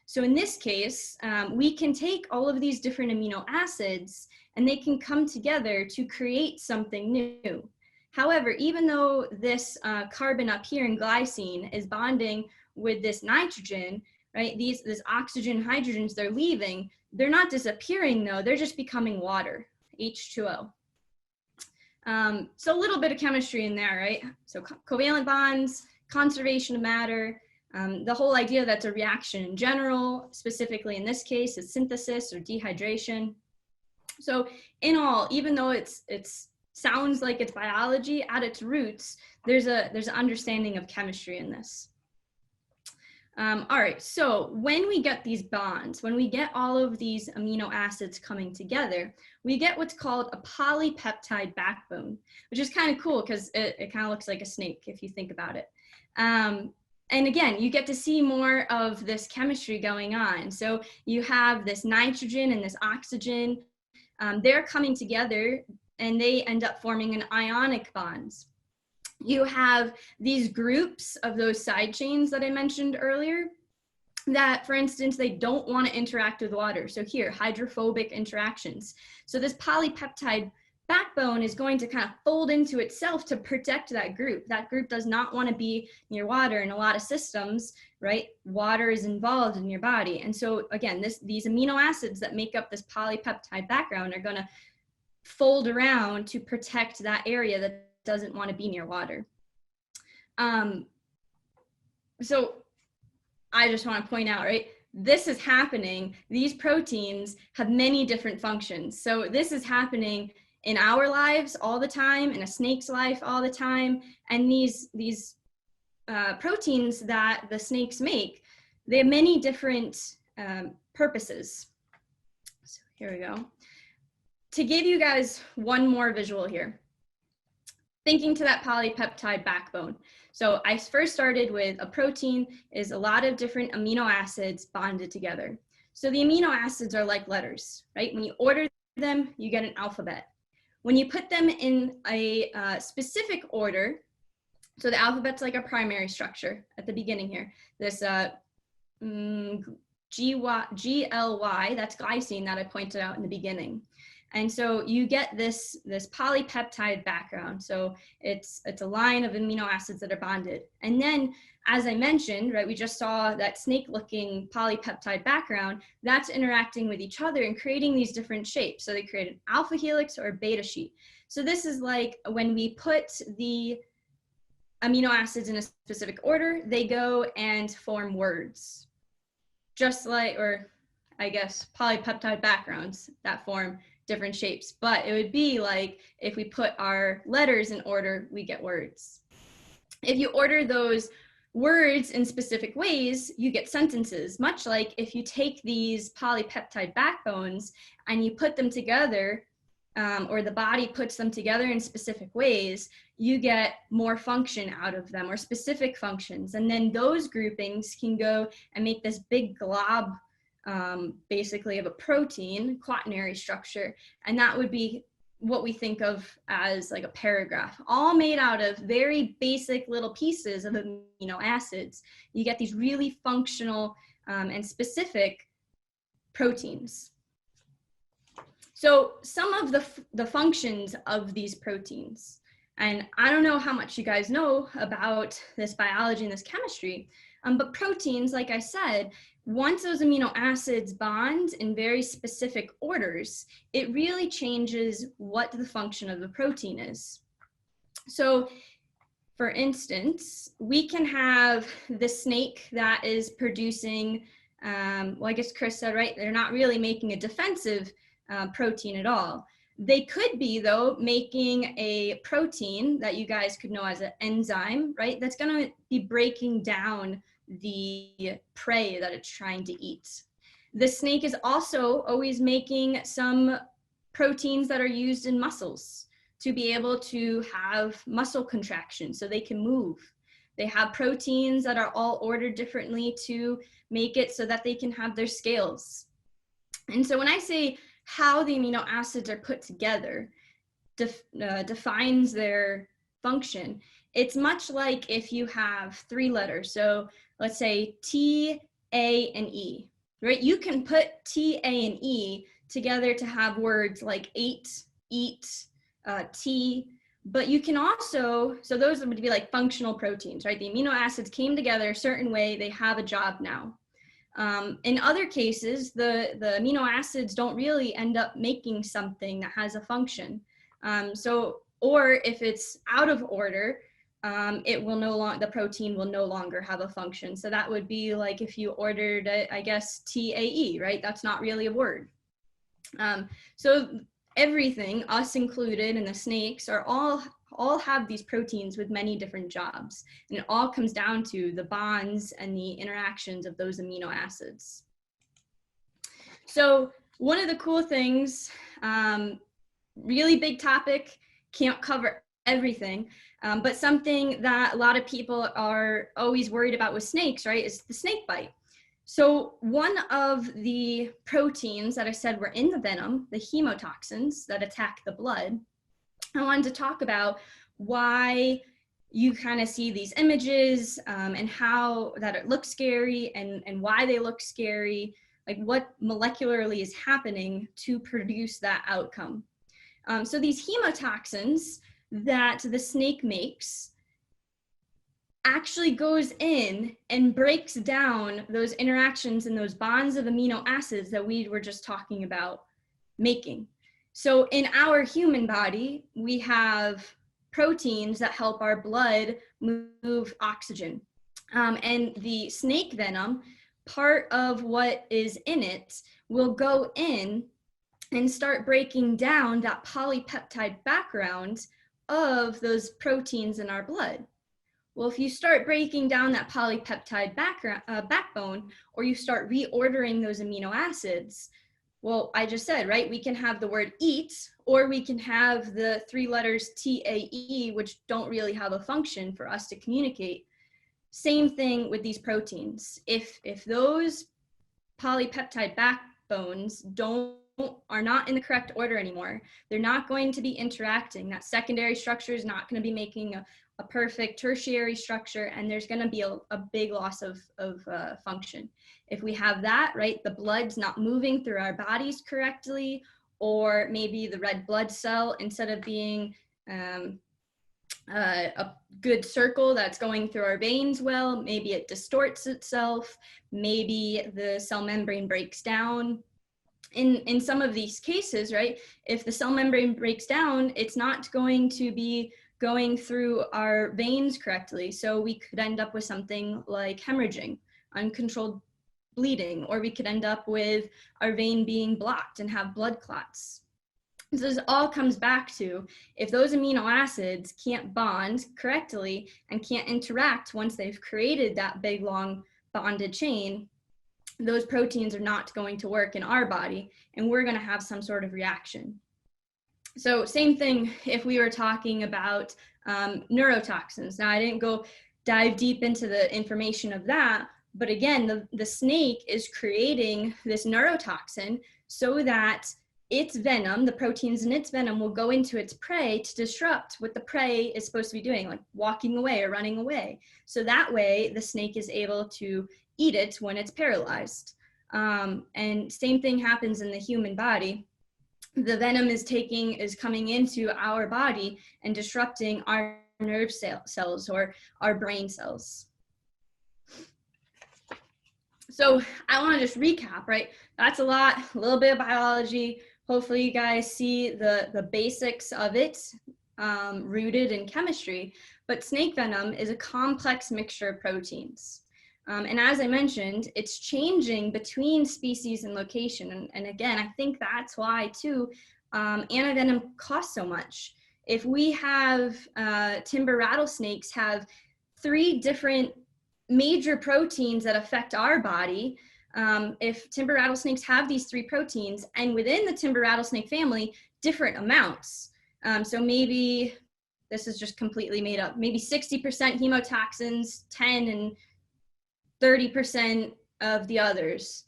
So in this case, we can take all of these different amino acids and they can come together to create something new. However, even though this carbon up here in glycine is bonding with this nitrogen, right, this oxygen, hydrogens they're leaving, they're not disappearing though, they're just becoming water, H2O. So a little bit of chemistry in there, right? So covalent bonds, conservation of matter, the whole idea that's a reaction in general, specifically in this case, is synthesis or dehydration. So in all, even though it sounds like it's biology, at its roots, there's an understanding of chemistry in this. All right, so when we get these bonds, when we get all of these amino acids coming together, we get what's called a polypeptide backbone, which is kind of cool because it kind of looks like a snake if you think about it. And again, you get to see more of this chemistry going on. So you have this nitrogen and this oxygen, they're coming together and they end up forming an ionic bonds. You have these groups of those side chains that I mentioned earlier that, for instance, they don't want to interact with water. So here, hydrophobic interactions. So this polypeptide backbone is going to kind of fold into itself to protect that group. That group does not want to be near water. In a lot of systems, right, water is involved in your body. And so again, these amino acids that make up this polypeptide background are going to fold around to protect that area that doesn't want to be near water. So I just want to point out, right, this is happening. These proteins have many different functions. So this is happening in our lives all the time, in a snake's life all the time. And these proteins that the snakes make, they have many different purposes. So here we go. To give you guys one more visual here, thinking to that polypeptide backbone. So I first started with a protein is a lot of different amino acids bonded together. So the amino acids are like letters, right? When you order them, you get an alphabet. when you put them in a specific order, so the alphabet's like a primary structure at the beginning here. This GLY, that's glycine that I pointed out in the beginning. And so you get this polypeptide background. So it's a line of amino acids that are bonded. And then, as I mentioned, right, we just saw that snake-looking polypeptide background, that's interacting with each other and creating these different shapes. So they create an alpha helix or a beta sheet. So this is like when we put the amino acids in a specific order, they go and form words. Just like, or I guess, polypeptide backgrounds that form different shapes. But it would be like if we put our letters in order, we get words. If you order those words in specific ways, you get sentences, much like if you take these polypeptide backbones and you put them together, or the body puts them together in specific ways, you get more function out of them, or specific functions. And then those groupings can go and make this big glob, basically, of a protein, quaternary structure. And that would be what we think of as like a paragraph, all made out of very basic little pieces of amino acids. You get these really functional and specific proteins. So some of the functions of these proteins, and I don't know how much you guys know about this biology and this chemistry, but proteins, like I said, once those amino acids bond in very specific orders, it really changes what the function of the protein is. So for instance, we can have the snake that is producing, well, I guess Chris said, right, they're not really making a defensive protein at all. They could be, though, making a protein that you guys could know as an enzyme, right? That's going to be breaking down the prey that it's trying to eat. The snake is also always making some proteins that are used in muscles to be able to have muscle contraction so they can move. They have proteins that are all ordered differently to make it so that they can have their scales. And so when I say how the amino acids are put together defines their function, it's much like if you have 3 letters. So let's say T, A, and E, right? You can put T, A, and E together to have words like ate, eat, tea, but you can also, so those would be like functional proteins, right? The amino acids came together a certain way, they have a job now. In other cases, the amino acids don't really end up making something that has a function. Or if it's out of order, the protein will no longer have a function. So that would be like if you ordered, I guess, TAE, right? That's not really a word. So everything, us included, and the snakes are all have these proteins with many different jobs. And it all comes down to the bonds and the interactions of those amino acids. So one of the cool things, really big topic, can't cover everything, but something that a lot of people are always worried about with snakes, right, is the snake bite. So one of the proteins that I said were in the venom, the hemotoxins that attack the blood, I wanted to talk about why you kind of see these images and how that it looks scary and why they look scary, like what molecularly is happening to produce that outcome. So these hemotoxins that the snake makes actually goes in and breaks down those interactions and those bonds of amino acids that we were just talking about making. So in our human body, we have proteins that help our blood move oxygen. And the snake venom, part of what is in it, will go in and start breaking down that polypeptide background of those proteins in our blood. Well, if you start breaking down that polypeptide backbone, or you start reordering those amino acids, well, I just said, right, we can have the word eat, or we can have the 3 letters TAE, which don't really have a function for us to communicate. Same thing with these proteins. If those polypeptide backbones don't are not in the correct order anymore. They're not going to be interacting. That secondary structure is not going to be making a perfect tertiary structure, and there's going to be a big loss of function. If we have that, right, the blood's not moving through our bodies correctly, or maybe the red blood cell, instead of being a good circle that's going through our veins well, maybe it distorts itself, maybe the cell membrane breaks down. In some of these cases, right, if the cell membrane breaks down, it's not going to be going through our veins correctly. So we could end up with something like hemorrhaging, uncontrolled bleeding, or we could end up with our vein being blocked and have blood clots. So this all comes back to, if those amino acids can't bond correctly and can't interact once they've created that big long bonded chain, those proteins are not going to work in our body, and we're going to have some sort of reaction. So same thing if we were talking about neurotoxins. Now, I didn't go dive deep into the information of that, but again, the snake is creating this neurotoxin so that its venom, the proteins in its venom, will go into its prey to disrupt what the prey is supposed to be doing, like walking away or running away. So that way, the snake is able to eat it when it's paralyzed. And same thing happens in the human body. The venom is coming into our body and disrupting our nerve cells or our brain cells. So I want to just recap, right? That's a little bit of biology. Hopefully you guys see the basics of it rooted in chemistry. But snake venom is a complex mixture of proteins. And as I mentioned, it's changing between species and location. And again, I think that's why, too, antivenom costs so much. If we have timber rattlesnakes have 3 different major proteins that affect our body, if timber rattlesnakes have these 3 proteins, and within the timber rattlesnake family, different amounts. So maybe, this is just completely made up, maybe 60% hemotoxins, 10 and 30% of the others,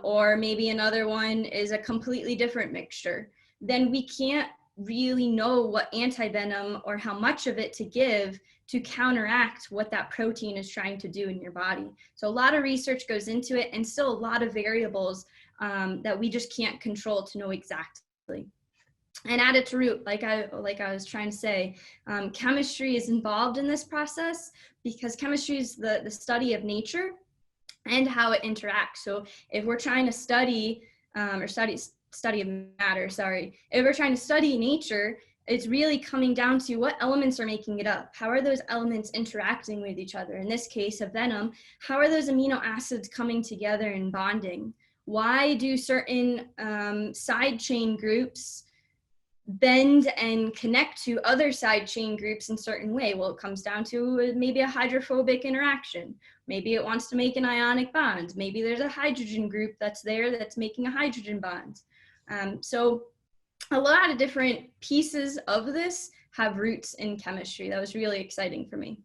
or maybe another one is a completely different mixture, then we can't really know what antivenom or how much of it to give to counteract what that protein is trying to do in your body. So a lot of research goes into it, and still a lot of variables that we just can't control to know exactly. And at its root, like I was trying to say, chemistry is involved in this process, because chemistry is the study of nature and how it interacts. So if we're trying to study study of matter, if we're trying to study nature, it's really coming down to what elements are making it up. How are those elements interacting with each other? In this case of venom, how are those amino acids coming together and bonding? Why do certain side chain groups bend and connect to other side chain groups in certain way? Well, it comes down to maybe a hydrophobic interaction. Maybe it wants to make an ionic bond. Maybe there's a hydrogen group that's there that's making a hydrogen bond. So a lot of different pieces of this have roots in chemistry. That was really exciting for me.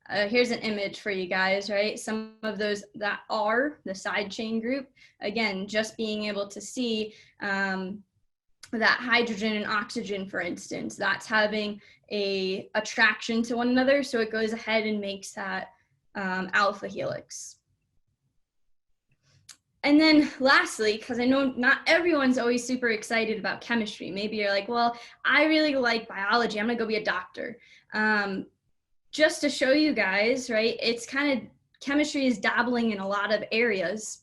Here's an image for you guys, right? Some of those that are the side chain group. Again, just being able to see that hydrogen and oxygen, for instance, that's having a attraction to one another. So it goes ahead and makes that alpha helix. And then lastly, because I know not everyone's always super excited about chemistry. Maybe you're like, well, I really like biology. I'm gonna go be a doctor. Just to show you guys, right, it's kind of, chemistry is dabbling in a lot of areas.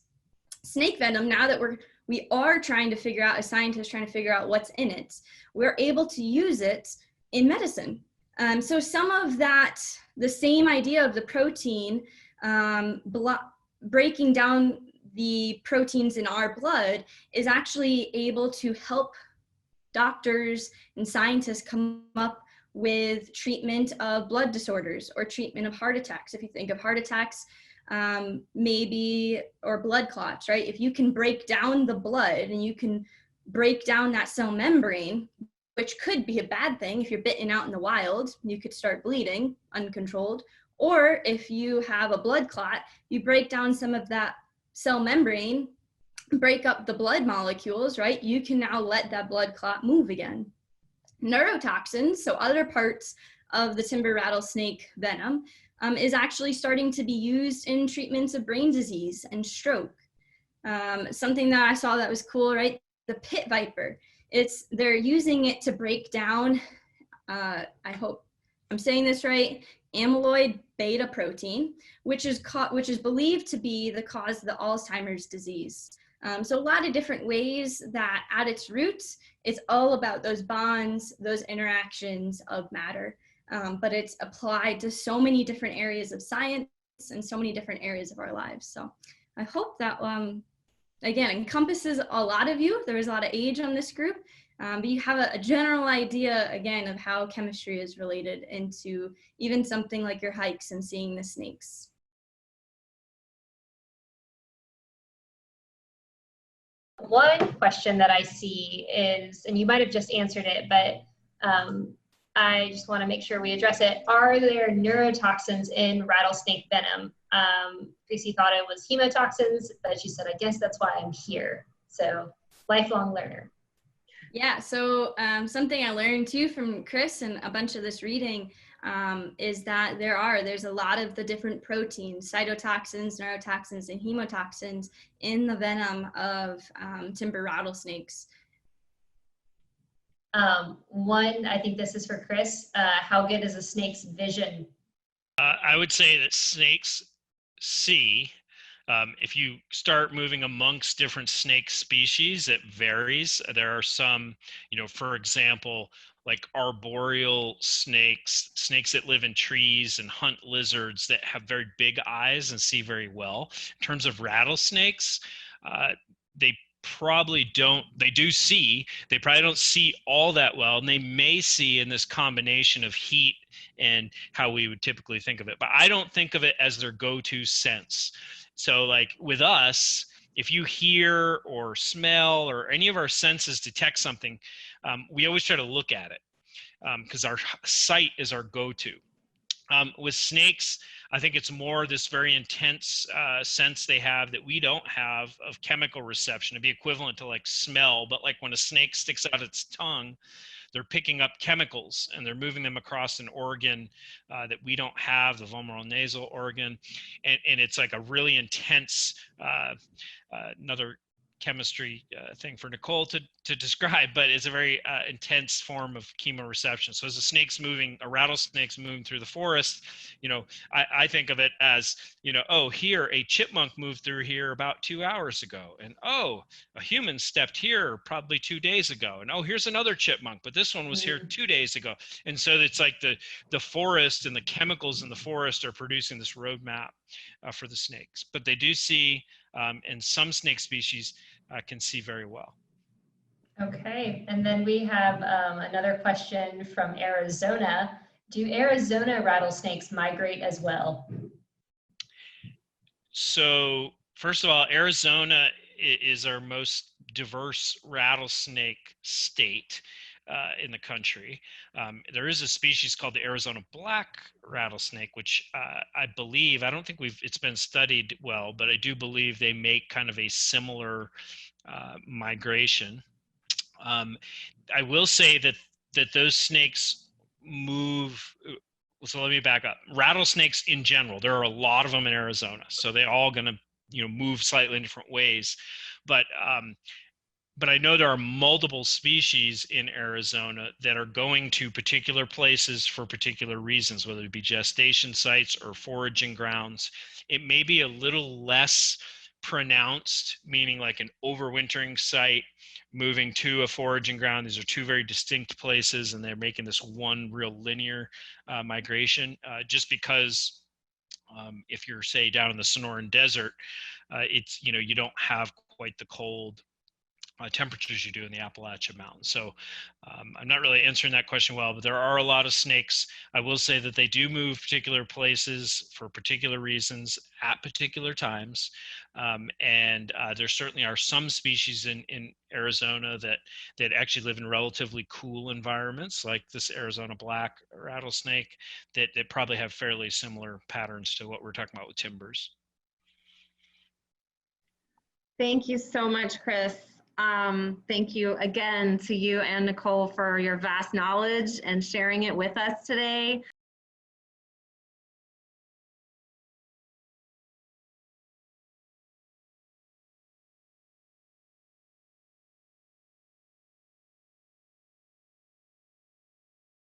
Snake venom, now that we are trying to figure out, as scientists trying to figure out what's in it, we're able to use it in medicine. So some of that, the same idea of the protein, breaking down the proteins in our blood, is actually able to help doctors and scientists come up with treatment of blood disorders or treatment of heart attacks. If you think of heart attacks, maybe, or blood clots, right? If you can break down the blood and you can break down that cell membrane, which could be a bad thing. If you're bitten out in the wild, you could start bleeding uncontrolled. Or if you have a blood clot, you break down some of that cell membrane, break up the blood molecules, right, you can now let that blood clot move again. Neurotoxins, so other parts of the timber rattlesnake venom, is actually starting to be used in treatments of brain disease and stroke. Something that I saw that was cool, right? The pit viper. They're using it to break down, I hope I'm saying this right, amyloid beta protein, which is believed to be the cause of the Alzheimer's disease. So a lot of different ways that at its roots, it's all about those bonds, those interactions of matter. But it's applied to so many different areas of science and so many different areas of our lives. So I hope that, again, encompasses a lot of you. There is a lot of age on this group, but you have a general idea, again, of how chemistry is related into even something like your hikes and seeing the snakes. One question that I see is, and you might have just answered it, but I just want to make sure we address it. Are there neurotoxins in rattlesnake venom? Tracy thought it was hemotoxins, but she said, I guess that's why I'm here. So lifelong learner. Yeah, so something I learned too from Chris and a bunch of this reading is that there's a lot of the different proteins, cytotoxins, neurotoxins, and hemotoxins in the venom of timber rattlesnakes. One, I think this is for Chris. How good is a snake's vision? I would say that snakes see. If you start moving amongst different snake species, it varies. There are some, for example, like arboreal snakes, snakes that live in trees and hunt lizards that have very big eyes and see very well. In terms of rattlesnakes, they probably don't, they do see, they probably don't see all that well, and they may see in this combination of heat and how we would typically think of it. But I don't think of it as their go-to sense. So like with us, if you hear or smell or any of our senses detect something, we always try to look at it because our sight is our go-to. With snakes, I think it's more this very intense sense they have that we don't have of chemical reception. It'd be equivalent to like smell, but like when a snake sticks out its tongue, they're picking up chemicals and they're moving them across an organ that we don't have, the vomeronasal organ. And it's like a really intense, another chemistry thing for Nicole to describe, but it's a very intense form of chemoreception. So as a rattlesnake's moving through the forest, I think of it as, oh, here a chipmunk moved through here about 2 hours ago, and oh, a human stepped here probably 2 days ago, and oh, here's another chipmunk, but this one was here 2 days ago. And so it's like the forest and the chemicals in the forest are producing this roadmap for the snakes. But they do see, and some snake species can see very well. Okay, and then we have another question from Arizona. Do Arizona rattlesnakes migrate as well? So first of all, Arizona is our most diverse rattlesnake state in the country. There is a species called the Arizona black rattlesnake, which I believe, I don't think it's been studied well, but I do believe they make kind of a similar migration. I will say that those snakes move. So let me back up. Rattlesnakes in general, there are a lot of them in Arizona, so they're all going to move slightly in different ways. But I know there are multiple species in Arizona that are going to particular places for particular reasons, whether it be gestation sites or foraging grounds. It may be a little less pronounced, meaning like an overwintering site moving to a foraging ground. These are two very distinct places, and they're making this one real linear migration, just because if you're, say, down in the Sonoran Desert, it's, you don't have quite the cold temperatures you do in the Appalachian Mountains. So I'm not really answering that question well, but there are a lot of snakes. I will say that they do move particular places for particular reasons at particular times. And there certainly are some species in Arizona that actually live in relatively cool environments, like this Arizona black rattlesnake, that probably have fairly similar patterns to what we're talking about with timbers. Thank you so much, Chris. Thank you again to you and Nicole for your vast knowledge and sharing it with us today.